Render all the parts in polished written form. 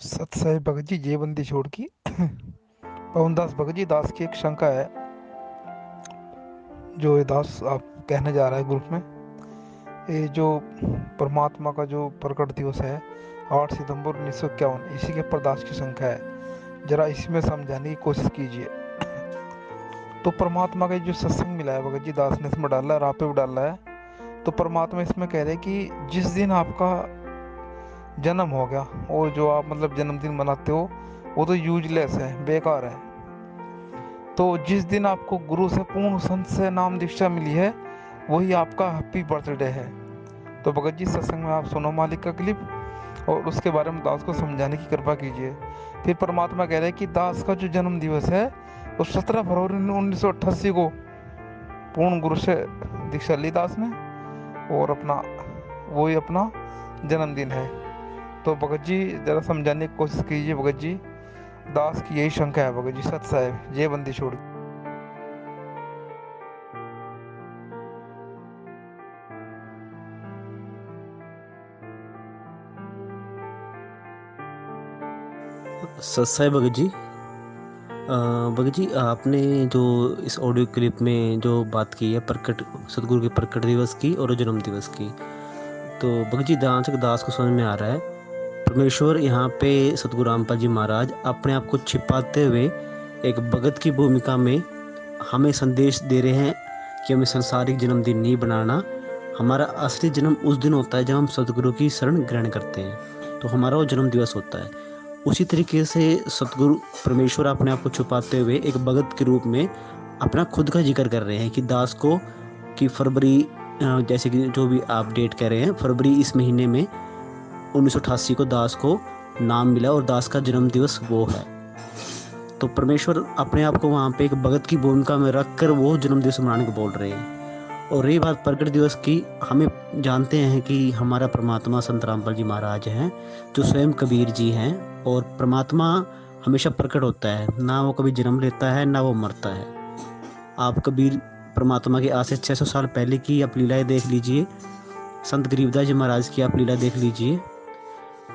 सत साहिब भगत जी जेबंदी छोड़ की पवनदास भगत जी दास की एक शंका है जो ये दास आप कहने जा रहा है ग्रुप में। ये जो परमात्मा का जो प्रकट दिवस है 8 सितंबर 1951, इसी के ऊपर दास की शंका है। जरा इसमें समझाने की कोशिश कीजिए। तो परमात्मा का जो सत्संग मिला है भगत जी दास ने इसमें डाला है, रापे डाला है। तो परमात्मा इसमें कह रहे कि जिस दिन आपका जन्म हो गया और जो आप मतलब जन्मदिन मनाते हो वो तो यूजलेस है, बेकार है। तो जिस दिन आपको गुरु से पूर्ण संत से नाम दीक्षा मिली है वही आपका हैप्पी बर्थडे है। तो भगत जी सत्संग में आप सुनो मालिक का क्लिप और उसके बारे में दास को समझाने की कृपा कीजिए। फिर परमात्मा कह रहे हैं कि दास का जो जन्म दिवस है वो 17 फरवरी 1988 को पूर्ण गुरु से दीक्षा ली दास ने और अपना वही अपना जन्मदिन है। तो भगत जी जरा समझाने की कोशिश कीजिए। भगत जी दास की यही शंका है। भगत जी सत साहेब जय बंदी छोड़। सत्साई भगत जी, भगत जी आपने जो इस ऑडियो क्लिप में जो बात की है प्रकट सतगुरु के प्रकट दिवस की और जन्म दिवस की, तो भगत जी जहाँ तक दास को समझ में आ रहा है, परमेश्वर यहाँ पे सतगुरु रामपाल जी महाराज अपने आप को छिपाते हुए एक भगत की भूमिका में हमें संदेश दे रहे हैं कि हमें संसारिक जन्मदिन नहीं बनाना। हमारा असली जन्म उस दिन होता है जब हम सतगुरु की शरण ग्रहण करते हैं, तो हमारा वो जन्म दिवस होता है। उसी तरीके से सतगुरु परमेश्वर अपने आप को छुपाते हुए एक भगत के रूप में अपना खुद का जिक्र कर रहे हैं कि दास को कि फरवरी, जैसे कि जो भी आप डेट कह रहे हैं, फरवरी इस महीने में 1988 को दास को नाम मिला और दास का जन्म दिवस वो है। तो परमेश्वर अपने आप को वहाँ पे एक भगत की भूमिका में रख कर वो जन्म दिवस मनाने को बोल रहे हैं। और रही बात प्रकट दिवस की, हमें जानते हैं कि हमारा परमात्मा संत रामपाल जी महाराज हैं जो स्वयं कबीर जी हैं। और परमात्मा हमेशा प्रकट होता है, ना वो कभी जन्म लेता है ना वो मरता है। आप कबीर परमात्मा के आज से 600 साल पहले की आप लीलाएं देख लीजिए, संत गरीबदास जी महाराज की आप लीला देख लीजिए।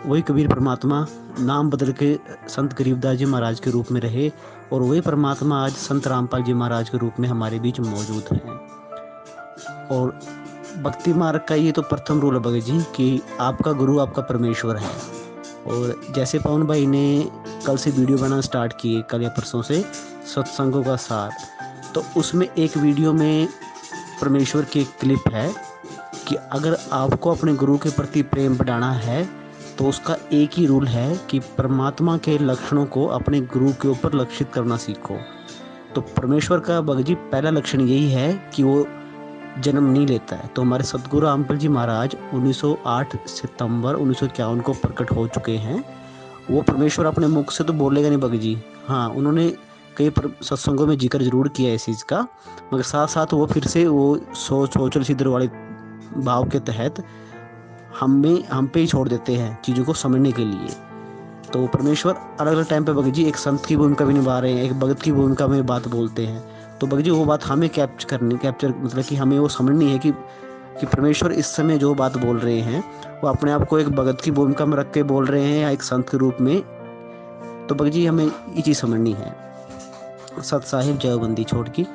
वही कबीर परमात्मा नाम बदल के संत गरीबदास जी महाराज के रूप में रहे और वही परमात्मा आज संत रामपाल जी महाराज के रूप में हमारे बीच मौजूद हैं। और भक्ति मार्ग का ये तो प्रथम रूल है भगत जी कि आपका गुरु आपका परमेश्वर है। और जैसे पवन भाई ने कल से वीडियो बनाना स्टार्ट किए, कल या परसों से, सत्संगों का सार, तो उसमें एक वीडियो में परमेश्वर की एक क्लिप है कि अगर आपको अपने गुरु के प्रति प्रेम बढ़ाना है तो उसका एक ही रूल है कि परमात्मा के लक्षणों को अपने गुरु के ऊपर लक्षित करना सीखो। तो परमेश्वर का भगत जी पहला लक्षण यही है कि वो जन्म नहीं लेता है। तो हमारे सतगुरु रामपाल जी महाराज 1908 सितंबर 1951 को प्रकट हो चुके हैं। वो परमेश्वर अपने मुख से तो बोलेगा नहीं भगत जी, हाँ उन्होंने कई सत्संगों में जिक्र जरूर किया है इस चीज़ का, मगर साथ साथ वो फिर से वो सोचल सिद्ध वाले भाव के तहत हम पे ही छोड़ देते हैं चीज़ों को समझने के लिए। तो परमेश्वर अलग अलग टाइम पे भगत जी एक संत की भूमिका भी निभा रहे हैं, एक भगत की भूमिका में बात बोलते हैं। तो भगत जी वो बात हमें कैप्चर मतलब कि हमें वो समझनी है कि परमेश्वर इस समय जो बात बोल रहे हैं वो अपने आप को एक भगत की भूमिका में रख के बोल रहे हैं या एक संत के रूप में। तो भगत जी हमें ये चीज़ समझनी है। सत साहिब जयबंदी छोड़ की।